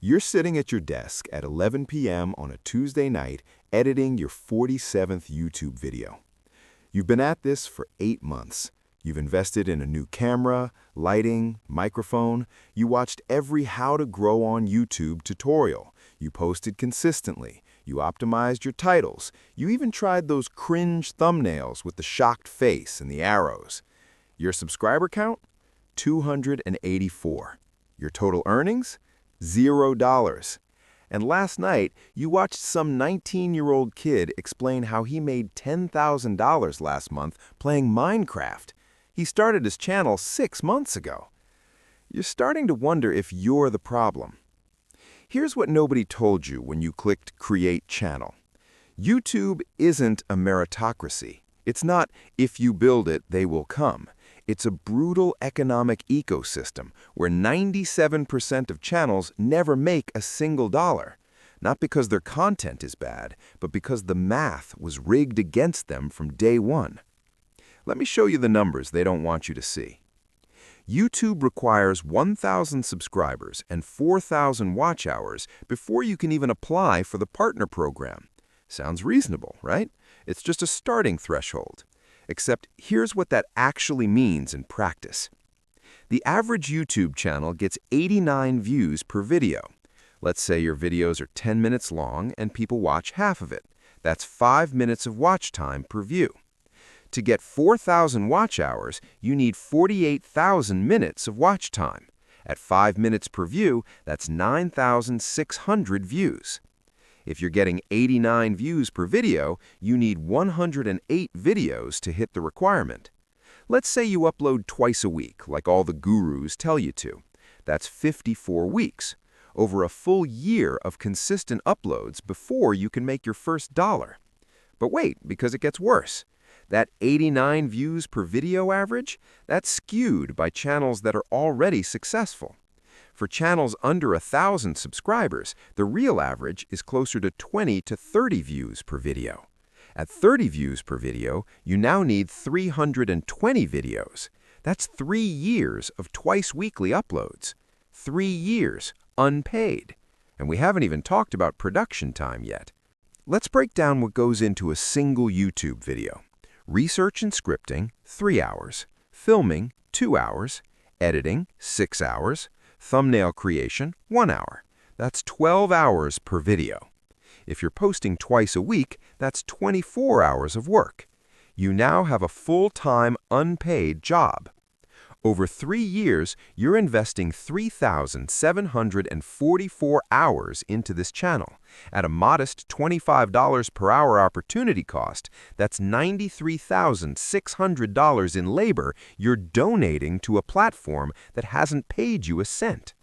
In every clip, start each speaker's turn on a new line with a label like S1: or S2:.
S1: You're sitting at your desk at 11 p.m. on a Tuesday night editing your 47th YouTube video. You've been at this for 8 months. You've invested in a new camera, lighting, microphone. You watched every How to Grow on YouTube tutorial. You posted consistently. You optimized your titles. You even tried those cringe thumbnails with the shocked face and the arrows. Your subscriber count? 284. Your total earnings? $0. And last night, you watched some 19-year-old kid explain how he made $10,000 last month playing Minecraft. He started his channel 6 months ago. You're starting to wonder if you're the problem. Here's what nobody told you when you clicked Create Channel. YouTube isn't a meritocracy. It's not, if you build it, they will come. It's a brutal economic ecosystem where 97% of channels never make a single dollar. Not because their content is bad, but because the math was rigged against them from day one. Let me show you the numbers they don't want you to see. YouTube requires 1,000 subscribers and 4,000 watch hours before you can even apply for the partner program. Sounds reasonable, right? It's just a starting threshold. Except here's what that actually means in practice. The average YouTube channel gets 89 views per video. Let's say your videos are 10 minutes long and people watch half of it. That's 5 minutes of watch time per view. To get 4,000 watch hours, you need 48,000 minutes of watch time. At 5 minutes per view, that's 9,600 views. If you're getting 89 views per video, you need 108 videos to hit the requirement. Let's say you upload twice a week, like all the gurus tell you to. That's 54 weeks, over a full year of consistent uploads before you can make your first dollar. But wait, because it gets worse. That 89 views per video average, that's skewed by channels that are already successful. For channels under 1,000 subscribers, the real average is closer to 20 to 30 views per video. At 30 views per video, you now need 320 videos. That's 3 years of twice-weekly uploads. 3 years, unpaid. And we haven't even talked about production time yet. Let's break down what goes into a single YouTube video. Research and scripting, 3 hours. Filming, 2 hours. Editing, 6 hours. Thumbnail creation, 1 hour. That's 12 hours per video. If you're posting twice a week, that's 24 hours of work. You now have a full-time, unpaid job. Over 3 years, you're investing 3,744 hours into this channel. At a modest $25 per hour opportunity cost, that's $93,600 in labor you're donating to a platform that hasn't paid you a cent.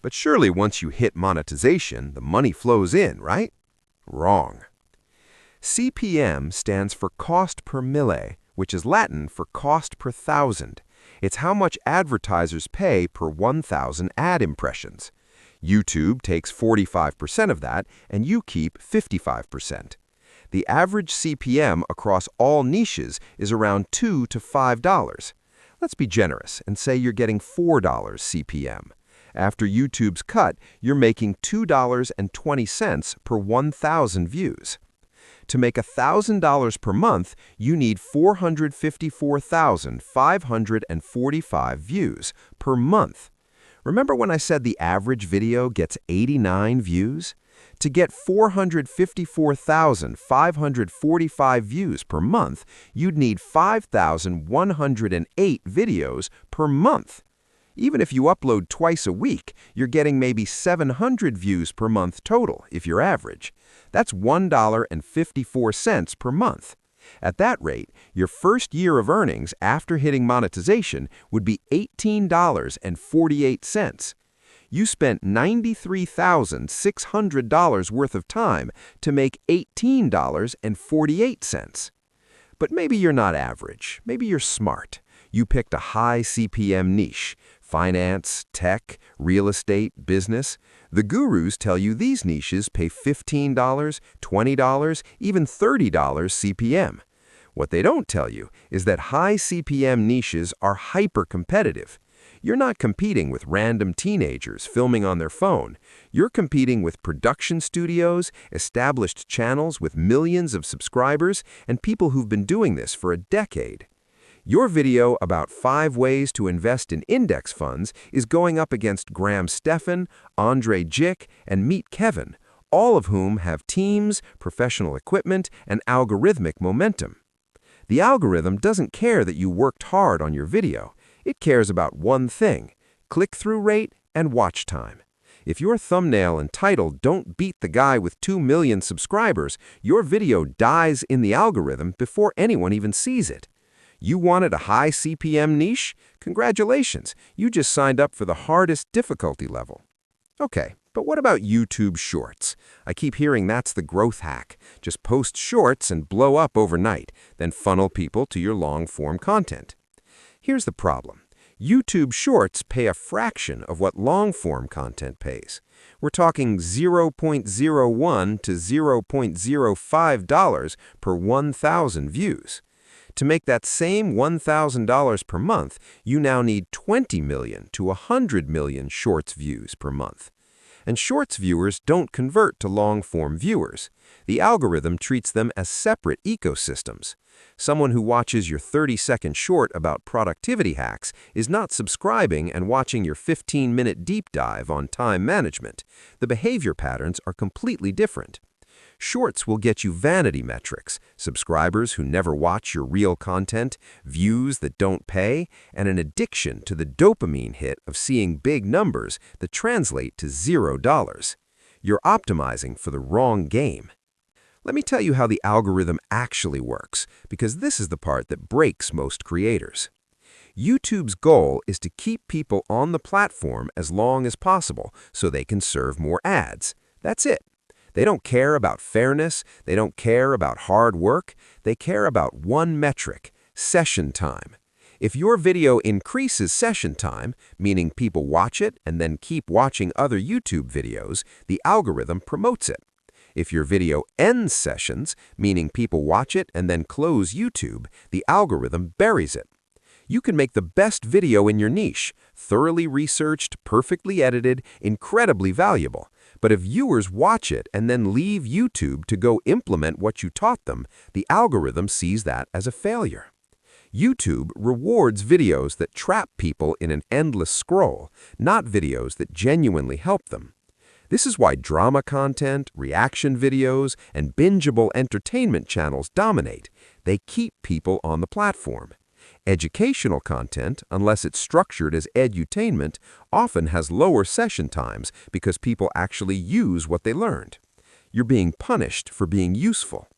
S1: But surely once you hit monetization, the money flows in, right? Wrong. CPM stands for cost per mille, which is Latin for cost per thousand. It's how much advertisers pay per 1,000 ad impressions. YouTube takes 45% of that, and you keep 55%. The average CPM across all niches is around $2 to $5. Let's be generous and say you're getting $4 CPM. After YouTube's cut, you're making $2.20 per 1,000 views. To make $1,000 per month, you need 454,545 views per month. Remember when I said the average video gets 89 views? To get 454,545 views per month, you'd need 5,108 videos per month. Even if you upload twice a week, you're getting maybe 700 views per month total if you're average. That's $1.54 per month. At that rate, your first year of earnings after hitting monetization would be $18.48. You spent $93,600 worth of time to make $18.48. But maybe you're not average. Maybe you're smart. You picked a high CPM niche. Finance, tech, real estate, business. The gurus tell you these niches pay $15, $20, even $30 CPM. What they don't tell you is that high CPM niches are hyper-competitive. You're not competing with random teenagers filming on their phone. You're competing with production studios, established channels with millions of subscribers, and people who've been doing this for a decade. Your video about 5 ways to invest in index funds is going up against Graham Stephan, Andre Jick, and Meet Kevin, all of whom have teams, professional equipment, and algorithmic momentum. The algorithm doesn't care that you worked hard on your video. It cares about one thing: click-through rate and watch time. If your thumbnail and title don't beat the guy with 2 million subscribers, your video dies in the algorithm before anyone even sees it. You wanted a high CPM niche? Congratulations, you just signed up for the hardest difficulty level. Okay, but what about YouTube Shorts? I keep hearing that's the growth hack. Just post shorts and blow up overnight, then funnel people to your long-form content. Here's the problem. YouTube Shorts pay a fraction of what long-form content pays. We're talking $0.01 to $0.05 per 1,000 views. To make that same $1,000 per month, you now need 20 million to 100 million Shorts views per month. And Shorts viewers don't convert to long-form viewers. The algorithm treats them as separate ecosystems. Someone who watches your 30-second short about productivity hacks is not subscribing and watching your 15-minute deep dive on time management. The behavior patterns are completely different. Shorts will get you vanity metrics, subscribers who never watch your real content, views that don't pay, and an addiction to the dopamine hit of seeing big numbers that translate to $0. You're optimizing for the wrong game. Let me tell you how the algorithm actually works, because this is the part that breaks most creators. YouTube's goal is to keep people on the platform as long as possible so they can serve more ads. That's it. They don't care about fairness, they don't care about hard work, they care about one metric: session time. If your video increases session time, meaning people watch it and then keep watching other YouTube videos, the algorithm promotes it. If your video ends sessions, meaning people watch it and then close YouTube, the algorithm buries it. You can make the best video in your niche, thoroughly researched, perfectly edited, incredibly valuable. But if viewers watch it and then leave YouTube to go implement what you taught them, the algorithm sees that as a failure. YouTube rewards videos that trap people in an endless scroll, not videos that genuinely help them. This is why drama content, reaction videos, and bingeable entertainment channels dominate. They keep people on the platform. Educational content, unless it's structured as edutainment, often has lower session times because people actually use what they learned. You're being punished for being useful.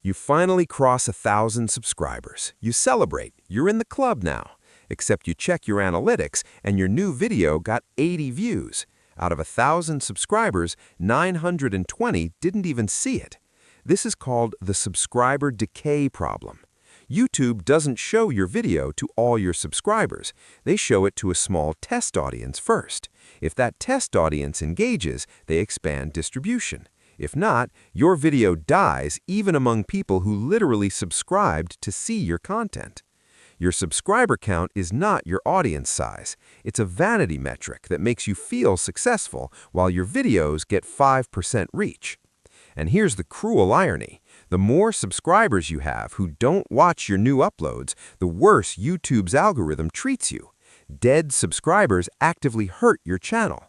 S1: You finally cross 1,000 subscribers. You celebrate. You're in the club now. Except you check your analytics and your new video got 80 views. Out of 1,000 subscribers, 920 didn't even see it. This is called the subscriber decay problem. YouTube doesn't show your video to all your subscribers. They show it to a small test audience first. If that test audience engages, they expand distribution. If not, your video dies even among people who literally subscribed to see your content. Your subscriber count is not your audience size. It's a vanity metric that makes you feel successful while your videos get 5% reach. And here's the cruel irony. The more subscribers you have who don't watch your new uploads, the worse YouTube's algorithm treats you. Dead subscribers actively hurt your channel.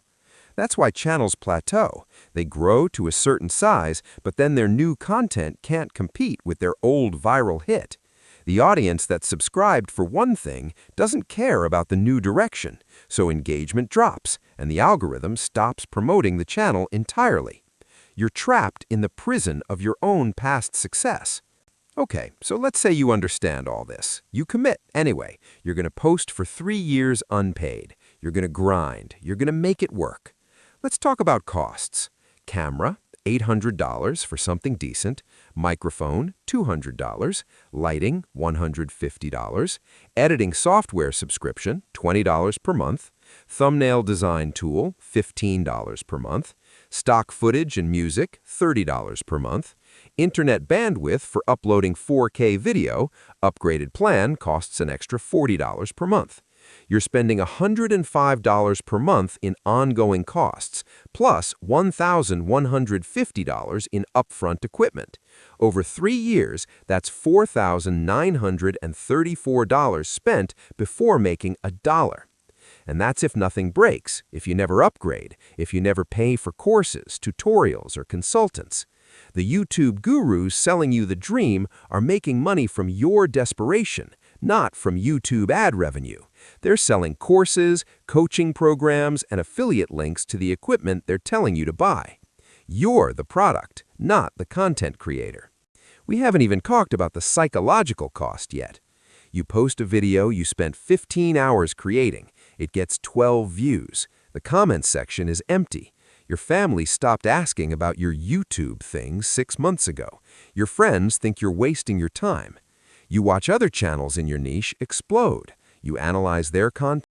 S1: That's why channels plateau. They grow to a certain size, but then their new content can't compete with their old viral hit. The audience that subscribed for one thing doesn't care about the new direction, so engagement drops, and the algorithm stops promoting the channel entirely. You're trapped in the prison of your own past success. Okay, so let's say you understand all this. You commit anyway. You're going to post for 3 years unpaid. You're going to grind. You're going to make it work. Let's talk about costs. Camera, $800 for something decent. Microphone, $200. Lighting, $150. Editing software subscription, $20 per month. Thumbnail design tool, $15 per month. Stock footage and music, $30 per month. Internet bandwidth for uploading 4K video, upgraded plan costs an extra $40 per month.
S2: You're spending $105 per month in ongoing costs, plus $1,150 in upfront equipment. Over 3 years, that's $4,934 spent before making a dollar. And that's if nothing breaks, if you never upgrade, if you never pay for courses, tutorials, or consultants. The YouTube gurus selling you the dream are making money from your desperation, not from YouTube ad revenue. They're selling courses, coaching programs, and affiliate links to the equipment they're telling you to buy. You're the product, not the content creator. We haven't even talked about the psychological cost yet. You post a video you spent 15 hours creating. It gets 12 views. The comments section is empty. Your family stopped asking about your YouTube thing 6 months ago. Your friends think you're wasting your time. You watch other channels in your niche explode. You analyze their content.